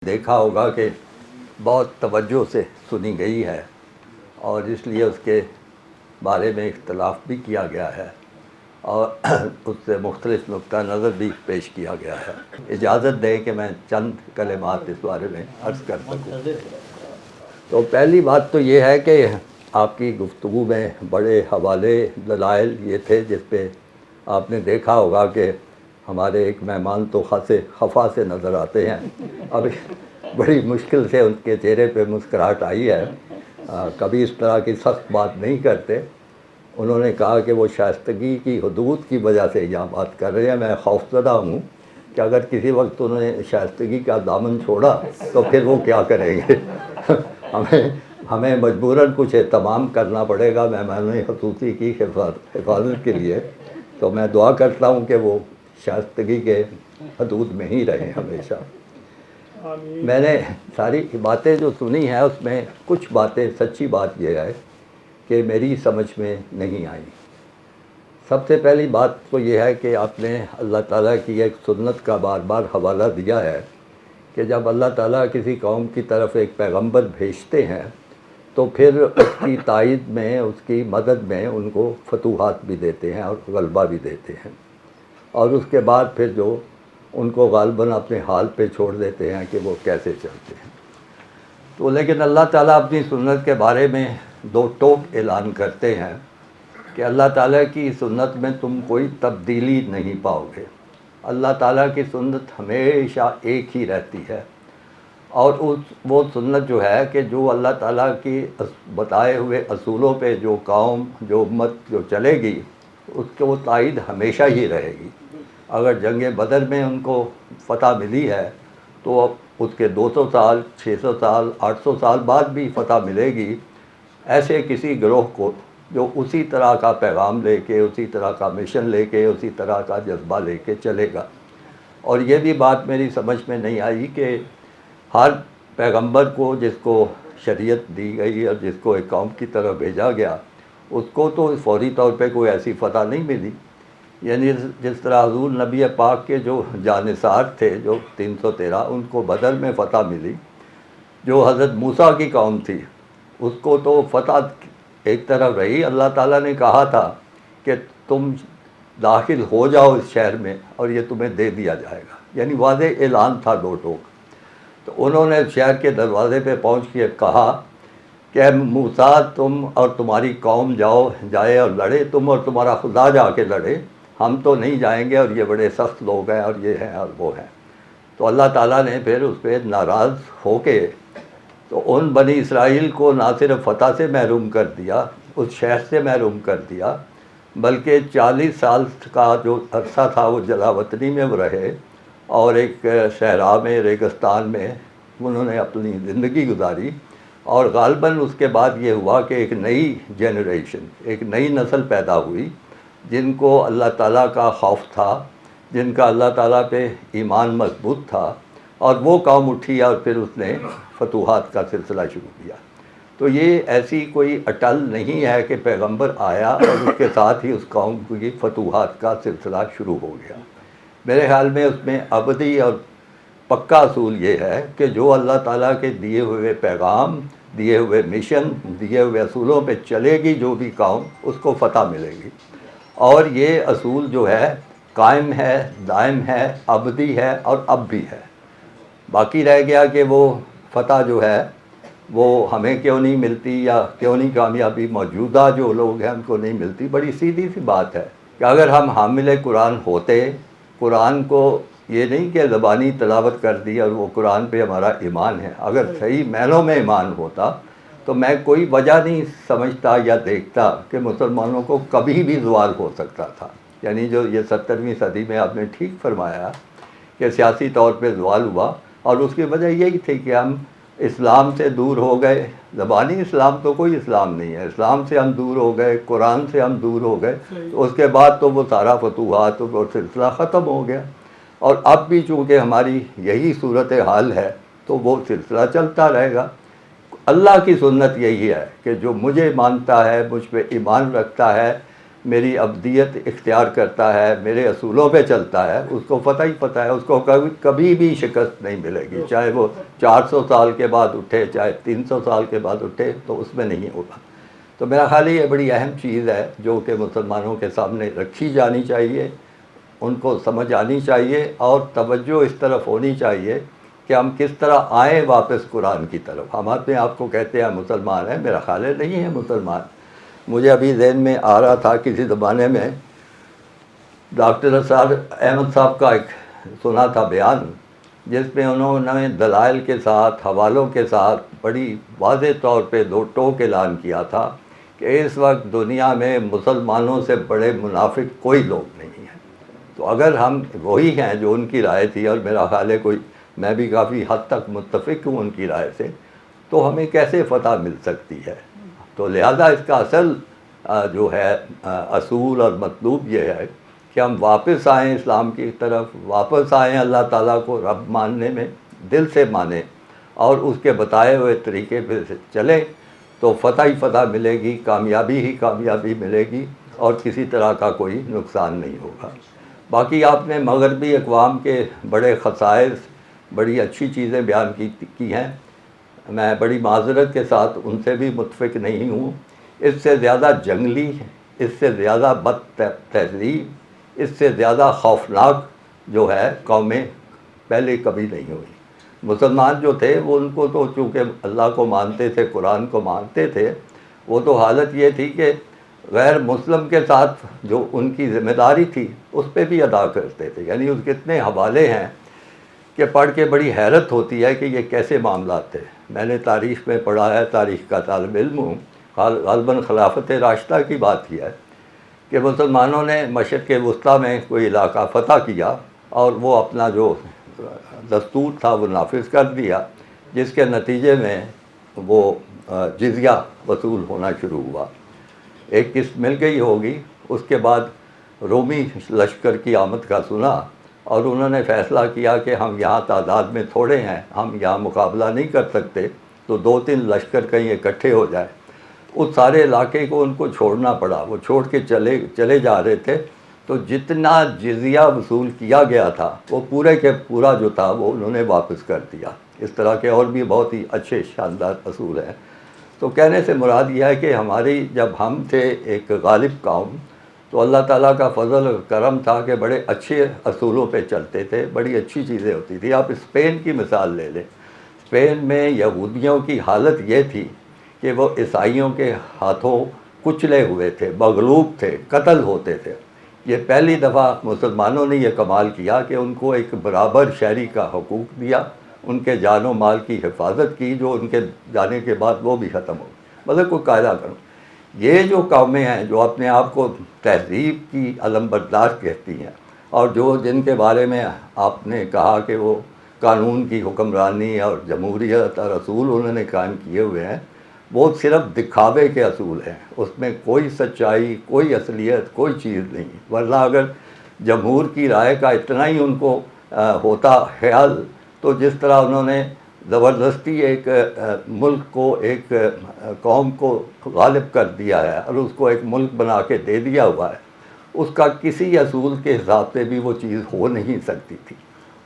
دیکھا ہوگا کہ بہت توجہ سے سنی گئی ہے اور اس لیے اس کے بارے میں اختلاف بھی کیا گیا ہے اور اس سے مختلف نقطہ نظر بھی پیش کیا گیا ہے۔ اجازت دیں کہ میں چند کلمات اس بارے میں عرض کر سکوں۔ تو پہلی بات تو یہ ہے کہ آپ کی گفتگو میں بڑے حوالے دلائل یہ تھے جس پہ آپ نے دیکھا ہوگا کہ ہمارے ایک مہمان تو خاصے خفا سے نظر آتے ہیں۔ اب بڑی مشکل سے ان کے چہرے پہ مسکراہٹ آئی ہے، کبھی اس طرح کی سخت بات نہیں کرتے۔ انہوں نے کہا کہ وہ شائستگی کی حدود کی وجہ سے یہاں بات کر رہے ہیں۔ میں خوفزدہ ہوں کہ اگر کسی وقت انہوں نے شائستگی کا دامن چھوڑا تو پھر وہ کیا کریں گے۔ ہمیں مجبوراً کچھ اہتمام کرنا پڑے گا مہمان خصوصی کی حفاظت کے لیے، تو میں دعا کرتا ہوں کہ وہ شائستگی کے حدود میں ہی رہیں ہمیشہ۔ میں نے ساری باتیں جو سنی ہیں اس میں کچھ باتیں سچی بات یہ ہے کہ میری سمجھ میں نہیں آئی۔ سب سے پہلی بات تو یہ ہے کہ آپ نے اللہ تعالیٰ کی ایک سنت کا بار بار حوالہ دیا ہے کہ جب اللہ تعالیٰ کسی قوم کی طرف ایک پیغمبر بھیجتے ہیں تو پھر اس کی تائید میں، اس کی مدد میں ان کو فتوحات بھی دیتے ہیں اور غلبہ بھی دیتے ہیں، اور اس کے بعد پھر جو ان کو غالباً اپنے حال پہ چھوڑ دیتے ہیں کہ وہ کیسے چلتے ہیں۔ تو لیکن اللہ تعالیٰ اپنی سنت کے بارے میں دو ٹوک اعلان کرتے ہیں کہ اللہ تعالیٰ کی سنت میں تم کوئی تبدیلی نہیں پاؤ گے۔ اللہ تعالیٰ کی سنت ہمیشہ ایک ہی رہتی ہے، اور وہ سنت جو ہے کہ جو اللہ تعالیٰ کی بتائے ہوئے اصولوں پہ جو قوم، جو امت جو چلے گی، اس کو تائید ہمیشہ ہی رہے گی۔ اگر جنگ بدر میں ان کو فتح ملی ہے تو اب اس کے 200 سال، 600 سال، 800 سال بعد بھی فتح ملے گی ایسے کسی گروہ کو جو اسی طرح کا پیغام لے کے، اسی طرح کا مشن لے کے، اسی طرح کا جذبہ لے کے چلے گا۔ اور یہ بھی بات میری سمجھ میں نہیں آئی کہ ہر پیغمبر کو جس کو شریعت دی گئی اور جس کو ایک قوم کی طرف بھیجا گیا، اس کو تو فوری طور پہ کوئی ایسی فتح نہیں ملی۔ یعنی جس طرح حضور نبی پاک کے جو جانثار تھے، جو 313، ان کو بدر میں فتح ملی۔ جو حضرت موسیٰ کی قوم تھی اس کو تو فتح ایک طرف رہی، اللہ تعالیٰ نے کہا تھا کہ تم داخل ہو جاؤ اس شہر میں اور یہ تمہیں دے دیا جائے گا، یعنی واضح اعلان تھا دو ٹوک۔ تو انہوں نے شہر کے دروازے پہ پہنچ کے کہا کہ موسیٰ تم اور تمہاری قوم جائے اور لڑے، تم اور تمہارا خدا جا کے لڑے، ہم تو نہیں جائیں گے، اور یہ بڑے سخت لوگ ہیں اور یہ ہیں اور وہ ہیں۔ تو اللہ تعالیٰ نے پھر اس پہ ناراض ہو کے تو ان بنی اسرائیل کو نہ صرف فتح سے محروم کر دیا، اس شہر سے محروم کر دیا، بلکہ 40 سال کا جو عرصہ تھا وہ جلا وطنی میں وہ رہے، اور ایک صحرا میں، ریگستان میں انہوں نے اپنی زندگی گزاری۔ اور غالباً اس کے بعد یہ ہوا کہ ایک نئی جنریشن، ایک نئی نسل پیدا ہوئی جن کو اللہ تعالیٰ کا خوف تھا، جن کا اللہ تعالیٰ پہ ایمان مضبوط تھا، اور وہ قوم اٹھی اور پھر اس نے فتوحات کا سلسلہ شروع کیا۔ تو یہ ایسی کوئی اٹل نہیں ہے کہ پیغمبر آیا اور اس کے ساتھ ہی اس قوم کی فتوحات کا سلسلہ شروع ہو گیا۔ میرے خیال میں اس میں ابدی اور پکا اصول یہ ہے کہ جو اللہ تعالیٰ کے دیے ہوئے پیغام، دیے ہوئے مشن، دیے ہوئے اصولوں پہ چلے گی جو بھی قوم، اس کو فتح ملے گی۔ اور یہ اصول جو ہے قائم ہے، دائم ہے، ابدی ہے اور اب بھی ہے۔ باقی رہ گیا کہ وہ فتح جو ہے وہ ہمیں کیوں نہیں ملتی، یا کیوں نہیں کامیابی موجودہ جو لوگ ہیں ان کو نہیں ملتی۔ بڑی سیدھی سی بات ہے کہ اگر ہم حامل قرآن ہوتے، قرآن کو یہ نہیں کہ زبانی تلاوت کر دی اور وہ قرآن پہ ہمارا ایمان ہے، اگر صحیح معنوں میں ایمان ہوتا تو میں کوئی وجہ نہیں سمجھتا یا دیکھتا کہ مسلمانوں کو کبھی بھی زوال ہو سکتا تھا۔ یعنی جو یہ 17ویں صدی میں آپ نے ٹھیک فرمایا کہ سیاسی طور پہ زوال ہوا، اور اس کی وجہ یہی تھی کہ ہم اسلام سے دور ہو گئے۔ زبانی اسلام تو کوئی اسلام نہیں ہے، اسلام سے ہم دور ہو گئے، قرآن سے ہم دور ہو گئے، تو اس کے بعد تو وہ سارا فتوحات اور سلسلہ ختم ہو گیا۔ اور اب بھی چونکہ ہماری یہی صورت حال ہے تو وہ سلسلہ چلتا رہے گا۔ اللہ کی سنت یہی ہے کہ جو مجھے مانتا ہے، مجھ پہ ایمان رکھتا ہے، میری ابدیت اختیار کرتا ہے، میرے اصولوں پہ چلتا ہے، اس کو پتہ ہے، اس کو کبھی بھی شکست نہیں ملے گی، چاہے وہ 400 سال کے بعد اٹھے، چاہے 300 سال کے بعد اٹھے، تو اس میں نہیں ہوگا۔ تو میرا خیال ہے یہ بڑی اہم چیز ہے جو کہ مسلمانوں کے سامنے رکھی جانی چاہیے، ان کو سمجھ آنی چاہیے، اور توجہ اس طرف ہونی چاہیے کہ ہم کس طرح آئیں واپس قرآن کی طرف۔ ہم اپنے آپ کو کہتے ہیں مسلمان ہیں، میرا خیال ہے نہیں ہے مسلمان۔ مجھے ابھی ذہن میں آ رہا تھا کسی زمانے میں ڈاکٹر اسرار احمد صاحب کا ایک سنا تھا بیان، جس میں انہوں نے دلائل کے ساتھ، حوالوں کے ساتھ بڑی واضح طور پہ دو ٹوک اعلان کیا تھا کہ اس وقت دنیا میں مسلمانوں سے بڑے منافق کوئی لوگ نہیں ہیں۔ تو اگر ہم وہی ہیں جو ان کی رائے تھی، اور میرا خیال ہے میں بھی کافی حد تک متفق ہوں ان کی رائے سے، تو ہمیں کیسے فتح مل سکتی ہے؟ تو لہذا اس کا اصل جو ہے اصول اور مطلوب یہ ہے کہ ہم واپس آئیں اسلام کی طرف، واپس آئیں اللہ تعالیٰ کو رب ماننے میں، دل سے مانیں، اور اس کے بتائے ہوئے طریقے پہ چلیں، تو فتح ہی فتح ملے گی، کامیابی ہی کامیابی ملے گی، اور کسی طرح کا کوئی نقصان نہیں ہوگا۔ باقی آپ نے مغربی اقوام کے بڑے خصائص، بڑی اچھی چیزیں بیان کی ہیں، میں بڑی معذرت کے ساتھ ان سے بھی متفق نہیں ہوں۔ اس سے زیادہ جنگلی، اس سے زیادہ بد تہذیب، اس سے زیادہ خوفناک جو ہے قومیں پہلے کبھی نہیں ہوئی۔ مسلمان جو تھے وہ ان کو تو چونکہ اللہ کو مانتے تھے، قرآن کو مانتے تھے، وہ تو حالت یہ تھی کہ غیر مسلم کے ساتھ جو ان کی ذمہ داری تھی اس پہ بھی ادا کرتے تھے۔ یعنی اس کے اتنے حوالے ہیں کہ پڑھ کے بڑی حیرت ہوتی ہے کہ یہ کیسے معاملات تھے۔ میں نے تاریخ میں پڑھا ہے، تاریخ کا طالب علم ہوں، غالباً خلافت راشدہ کی بات کی ہے کہ مسلمانوں نے مشرق وسطیٰ میں کوئی علاقہ فتح کیا، اور وہ اپنا جو دستور تھا وہ نافذ کر دیا، جس کے نتیجے میں وہ جزیہ وصول ہونا شروع ہوا۔ ایک قسط مل گئی ہوگی، اس کے بعد رومی لشکر کی آمد کا سنا، اور انہوں نے فیصلہ کیا کہ ہم یہاں تعداد میں تھوڑے ہیں، ہم یہاں مقابلہ نہیں کر سکتے، تو 2-3 لشکر کہیں اکٹھے ہو جائے۔ اس سارے علاقے کو ان کو چھوڑنا پڑا، وہ چھوڑ کے چلے جا رہے تھے، تو جتنا جزیہ وصول کیا گیا تھا وہ پورے کے پورا جو تھا وہ انہوں نے واپس کر دیا۔ اس طرح کے اور بھی بہت ہی اچھے شاندار اصول ہیں۔ تو کہنے سے مراد یہ ہے کہ ہماری جب ہم تھے ایک غالب قوم، تو اللہ تعالیٰ کا فضل و کرم تھا کہ بڑے اچھے اصولوں پہ چلتے تھے، بڑی اچھی چیزیں ہوتی تھی۔ آپ اسپین کی مثال لے لیں، اسپین میں یہودیوں کی حالت یہ تھی کہ وہ عیسائیوں کے ہاتھوں کچلے ہوئے تھے، مغلوب تھے، قتل ہوتے تھے۔ یہ پہلی دفعہ مسلمانوں نے یہ کمال کیا کہ ان کو ایک برابر شہری کا حقوق دیا، ان کے جان و مال کی حفاظت کی، جو ان کے جانے کے بعد وہ بھی ختم ہو گئی۔ مطلب کوئی قاعدہ کرو، یہ جو قومیں ہیں جو اپنے آپ کو تہذیب کی علم بردار کہتی ہیں، اور جن کے بارے میں آپ نے کہا کہ وہ قانون کی حکمرانی اور جمہوریت اور اصول انہوں نے قائم کیے ہوئے ہیں، وہ صرف دکھاوے کے اصول ہیں، اس میں کوئی سچائی، کوئی اصلیت، کوئی چیز نہیں۔ ورنہ اگر جمہور کی رائے کا اتنا ہی ان کو ہوتا خیال، تو جس طرح انہوں نے زبردستی ایک ملک کو، ایک قوم کو غالب کر دیا ہے اور اس کو ایک ملک بنا کے دے دیا ہوا ہے، اس کا کسی اصول کے حساب سے بھی وہ چیز ہو نہیں سکتی تھی۔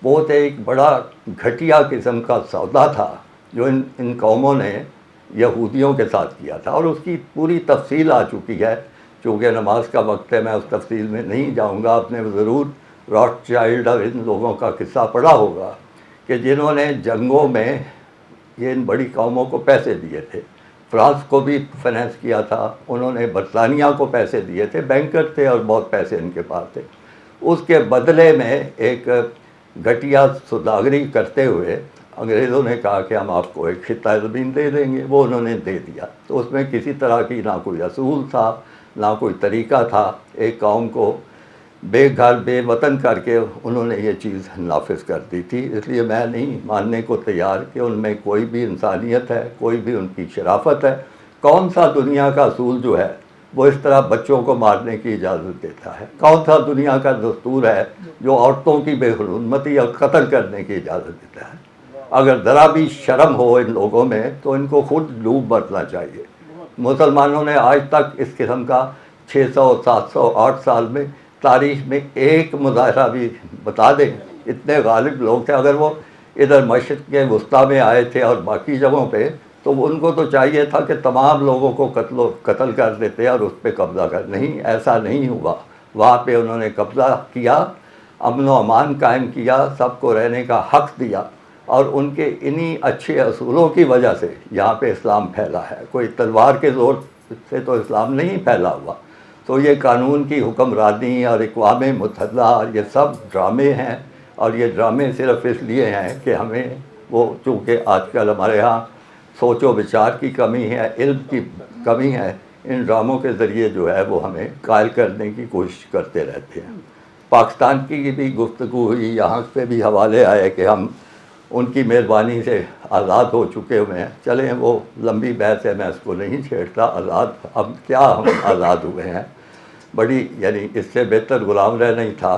بہت ایک بڑا گھٹیا قسم کا سودا تھا جو ان قوموں نے یہودیوں کے ساتھ کیا تھا، اور اس کی پوری تفصیل آ چکی ہے۔ چونکہ نماز کا وقت ہے، میں اس تفصیل میں نہیں جاؤں گا۔ آپ نے ضرور راٹ چائلڈ اور ان لوگوں کا قصہ پڑھا ہوگا کہ جنہوں نے جنگوں میں ان بڑی قوموں کو پیسے دیے تھے۔ فرانس کو بھی فائنینس کیا تھا انہوں نے، برطانیہ کو پیسے دیے تھے، بینکر تھے اور بہت پیسے ان کے پاس تھے۔ اس کے بدلے میں ایک گھٹیا سوداگری کرتے ہوئے انگریزوں نے کہا کہ ہم آپ کو ایک خطہ زمین دے دیں گے، وہ انہوں نے دے دیا۔ تو اس میں کسی طرح کی نہ کوئی اصول تھا، نہ کوئی طریقہ تھا، ایک قوم کو بے گھر بے وطن کر کے انہوں نے یہ چیز نافذ کر دی تھی۔ اس لیے میں نہیں ماننے کو تیار کہ ان میں کوئی بھی انسانیت ہے، کوئی بھی ان کی شرافت ہے۔ کون سا دنیا کا اصول جو ہے وہ اس طرح بچوں کو مارنے کی اجازت دیتا ہے؟ کون سا دنیا کا دستور ہے جو عورتوں کی بے حرمتی اور قتل کرنے کی اجازت دیتا ہے؟ اگر ذرا بھی شرم ہو ان لوگوں میں تو ان کو خود ڈوب مرنا چاہیے۔ مسلمانوں نے آج تک اس قسم کا 600 700 8 سال میں تاریخ میں ایک مظاہرہ بھی بتا دیں، اتنے غالب لوگ تھے. اگر وہ ادھر مشرق کے وسطیٰ میں آئے تھے اور باقی جگہوں پہ، تو ان کو تو چاہیے تھا کہ تمام لوگوں کو قتل کر دیتے اور اس پہ قبضہ کر. نہیں، ایسا نہیں ہوا. وہاں پہ انہوں نے قبضہ کیا، امن و امان قائم کیا، سب کو رہنے کا حق دیا، اور ان کے انہی اچھے اصولوں کی وجہ سے یہاں پہ اسلام پھیلا ہے. کوئی تلوار کے زور سے تو اسلام نہیں پھیلا ہوا. تو یہ قانون کی حکمرانی اور اقوام متحدہ اور یہ سب ڈرامے ہیں، اور یہ ڈرامے صرف اس لیے ہیں کہ ہمیں وہ، چونکہ آج کل ہمارے ہاں سوچ و بچار کی کمی ہے، علم کی کمی ہے، ان ڈراموں کے ذریعے جو ہے وہ ہمیں قائل کرنے کی کوشش کرتے رہتے ہیں. پاکستان کی بھی گفتگو ہوئی، یہاں پہ بھی حوالے آئے کہ ہم ان کی مہربانی سے آزاد ہو چکے ہوئے ہیں. چلیں، وہ لمبی بحث ہے، میں اس کو نہیں چھیڑتا. آزاد اب کیا ہم آزاد ہوئے ہیں؟ بڑی، یعنی اس سے بہتر غلام رہ نہیں تھا.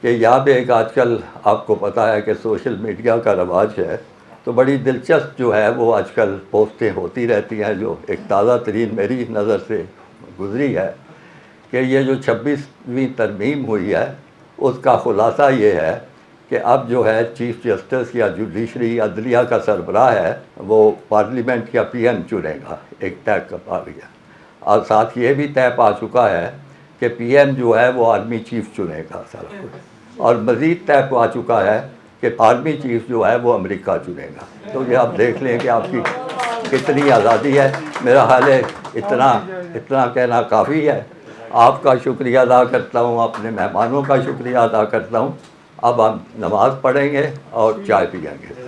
کہ یہاں پہ ایک آج کل آپ کو پتہ ہے کہ سوشل میڈیا کا رواج ہے، تو بڑی دلچسپ جو ہے وہ آج کل پوسٹیں ہوتی رہتی ہیں. جو ایک تازہ ترین میری نظر سے گزری ہے کہ یہ جو 26ویں ترمیم ہوئی ہے، اس کا خلاصہ یہ ہے کہ اب جو ہے چیف جسٹس یا جوڈیشری عدلیہ کا سربراہ ہے، وہ پارلیمنٹ کا پی ایم چنے گا. ایک طے پا گیا، اور ساتھ یہ بھی طے پا چکا ہے کہ پی ایم جو ہے وہ آرمی چیف چنے گا سارا کچھ. اور مزید طے پا چکا ہے کہ آرمی چیف جو ہے وہ امریکہ چنے گا. تو یہ آپ دیکھ لیں کہ آپ کی کتنی آزادی ہے. میرا حال ہے اتنا کہنا کافی ہے. آپ کا شکریہ ادا کرتا ہوں، اپنے مہمانوں کا شکریہ ادا کرتا ہوں. اب ہم نماز پڑھیں گے اور چائے پئیں گے.